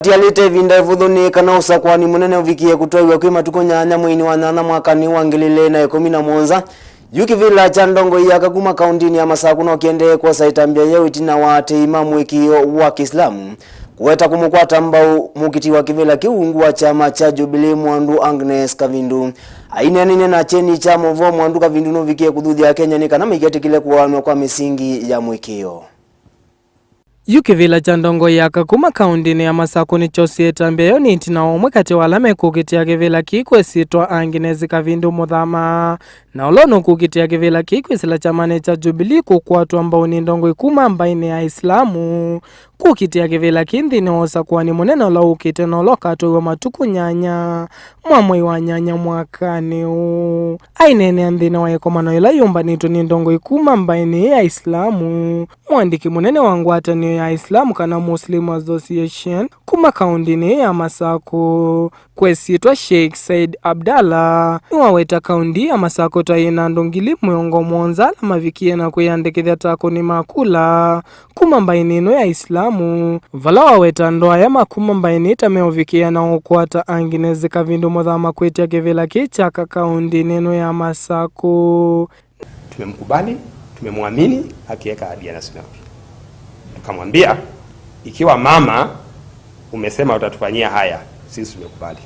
Tialite vinda vudhuni kana usakwani munene uvikie kutoiwa kwa matuko nyanya mwini wa nyanya mwakani wa ngilile na 11 yuki vila cha Ndongo ya Kaguma kaundini ya Masakuno kiende kwa saitambia yeo itina wa imamu ikio wa Kiislamu kuweta kumukwata mbao mukiti wa kivila kiungu wa chama cha Jubilee Mwandu Agnes Kavindu aina nene na cheni cha movo Mwandu Kavindu no vikie kududhi ya Kenya ni kana miketi kile kuwanwa kwa misingi ya mwikio. Yukivila cha Ndongo ya Kaguma kaundini ya Masakuno chosieta mbeyo ni itina omwe kati walame kukitia kivila kikwe sitwa Agnes Kavindu muthama na olono kukitia kivila kikwe sila chamane cha Jubilee kukwatu ambao ni Ndongo ikuma mbaine ya Islamu kukitia kivila kinthi ni osa kwani munene la ukite na oloka tuwe matuku nyanya mwamwe wa nyanya mwakani ainene andhina wa yekomano ila yomba nitu ni Ndongo ikuma mbaine ya Islamu mwandiki munene wangu atani ya Islamu kana Muslim Association kuma kaundini ya Masako kwesitwa Sheikh Said Abdallah niwaweta kaundi ya Masako taina ndongili mwongo mwonza la mavikie na kuyandekithia tako ni makula kuma mbainino ya Islamu vala waweta ndoa ya makuma mbaini tameovikia na ukwata Agnes Kavindu muthama kwetia kivila kichaka kaundi neno ya Masako. Tumemkubali, tumemwamini akiweka ahadi na sinawi. Tukamwambia ikiwa mama umesema utatufanyia haya, sisi tumekubali.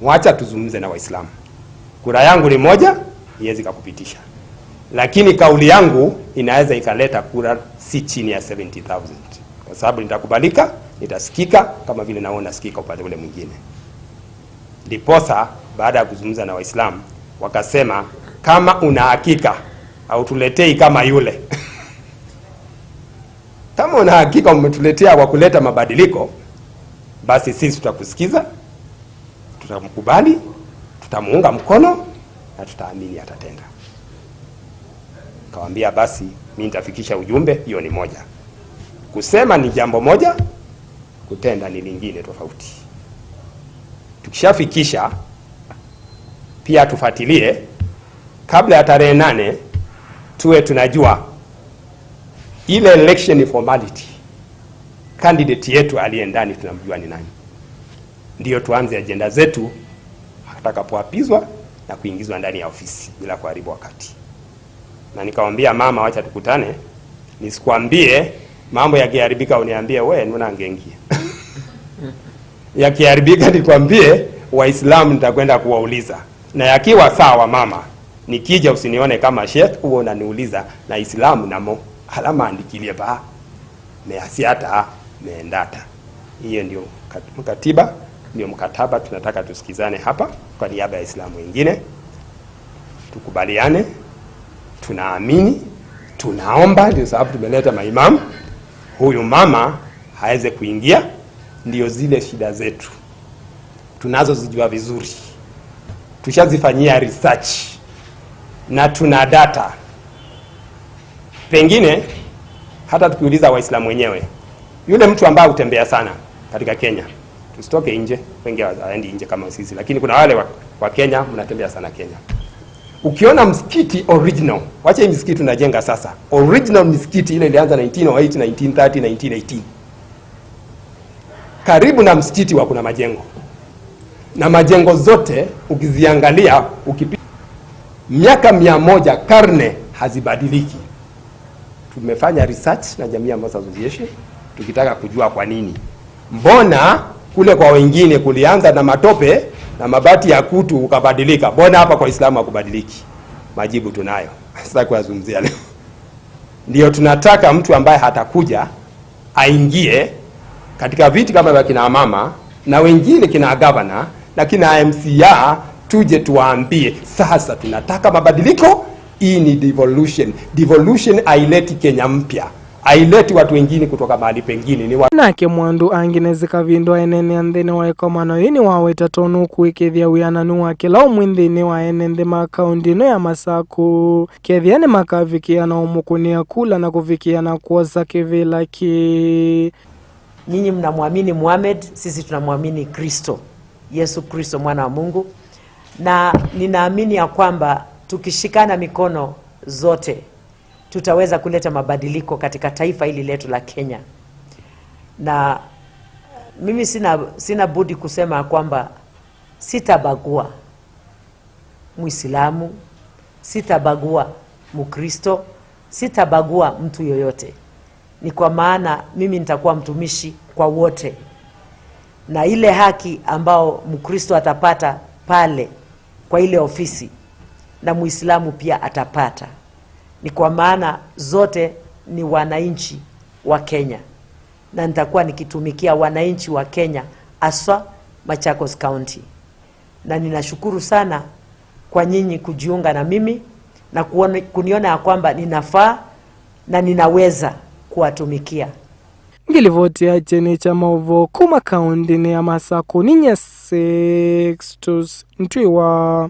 Wacha tuzungumze na Waislamu. Kura yangu ni moja, iwezi kukupitisha. Lakini kauli yangu inaweza ikaleta kura si chini ya 70,000. Kwa sababu nitakubalika, nitasikika kama vile naona sikika upande ule mwingine. Ndiposa baada ya kuzungumza na Waislamu wakasema kama una hakika au tuletei kama yule. Kama una hakika umetuletea kwa kuleta mabadiliko, basi sisi tutakusikiza, tutamkubali, tutamuunga mkono na tutaamini atatenda. Kawaambia basi mimi nitafikisha ujumbe, hiyo ni moja. Kusema ni jambo moja, kutenda ni lingine tofauti. Tukishafikisha pia tufuatilie kabla ya tarehe 8 tuwe tunajua ile election formality candidate yetu aliye ndani tunamjua ni nani. Ndio tuanze agenda zetu atakapoapizwa na kuingizwa ndani ya ofisi bila kuharibu wakati. Na nikamwambia mama wacha tukutane, nisikwambie mambo yakiharibika uniambie wewe nuna angeingia. Yakiharibika nikwambie Waislamu nitakwenda kuwauliza. Na yakiwa sawa mama, nikija usinione kama sheikh huo unaniuliza na Islamu namo alama andikilie ba measiata meendata. Hiyo ndio katiba, ndio mkataba tunataka tusikizane hapa kwa niaba ya Islamu wengine. Tukubaliane, tunaamini, tunaomba, ndio sababu tumeleta maimamu. Huyu mama haweze kuingia, ndio zile shida zetu tunazozijua vizuri. Tushazifanyia research na tuna data. Pengine hata tukiuliza Waislamu wenyewe, yule mtu ambaye utembea sana katika Kenya, tusitoke nje, wengi hawaendi nje kama sisi, lakini kuna wale wa Kenya mnatembea sana Kenya. Ukiona msikiti original, wacha hii msikiti tunajenga sasa, original msikiti ile ilianza 1908, 1930, 1918. Karibu na msikiti wa kuna majengo. Na majengo zote ukiziangalia miaka 100 karne hazibadiliki. Tumefanya research na Jamii Association tukitaka kujua kwa nini. Mbona kule kwa wengine kulianza na matope na mabati ya kutu ukabadilika, mbona hapa kwa Islamu hakubadiliki? Majibu tunayo. Sasa kuyazungumzia leo. Ndio tunataka mtu ambaye hatakuja aingie katika viti kama vya kina mama na wengine kina governor na kina MCA, tuje tuwaambie sasa tunataka mabadiliko. Hii ni devolution. Devolution haileti Kenya mpya, haileti watu wengine kutoka mahali pengine. Ni nake Mwandu Agnes Kavindu enene andhini wa ekomano ini waweta tonu kuikithia uyananu wa kila umwindhini wa enende makaundino ya Masaku kethiane makavikia na umukunia kula na kufikia na kuoza kivila ki. Nyinyi mnamwamini Muhammad, sisi tunamwamini Kristo, Yesu Kristo mwana wa Mungu, na ninaamini ya kwamba tukishikana mikono zote tutaweza kuleta mabadiliko katika taifa hili letu la Kenya. Na mimi sina budi kusema kwamba sitabagua Muislamu, sitabagua Mkristo, sitabagua mtu yoyote. Ni kwa maana mimi nitakuwa mtumishi kwa wote, na ile haki ambao Mkristo atapata pale kwa ile ofisi na Muislamu pia atapata. Ni kwa maana zote ni wananchi wa Kenya, na nitakuwa nikitumikia wananchi wa Kenya, aswa Machakos County. Na ninashukuru sana kwa nyinyi kujiunga na mimi na kuniona ya kwamba ninafaa na ninaweza kuwatumikia. Ngilivotia cheni cha maovo kuma kaundini ya Masako ninye Sextus Ntwiwa.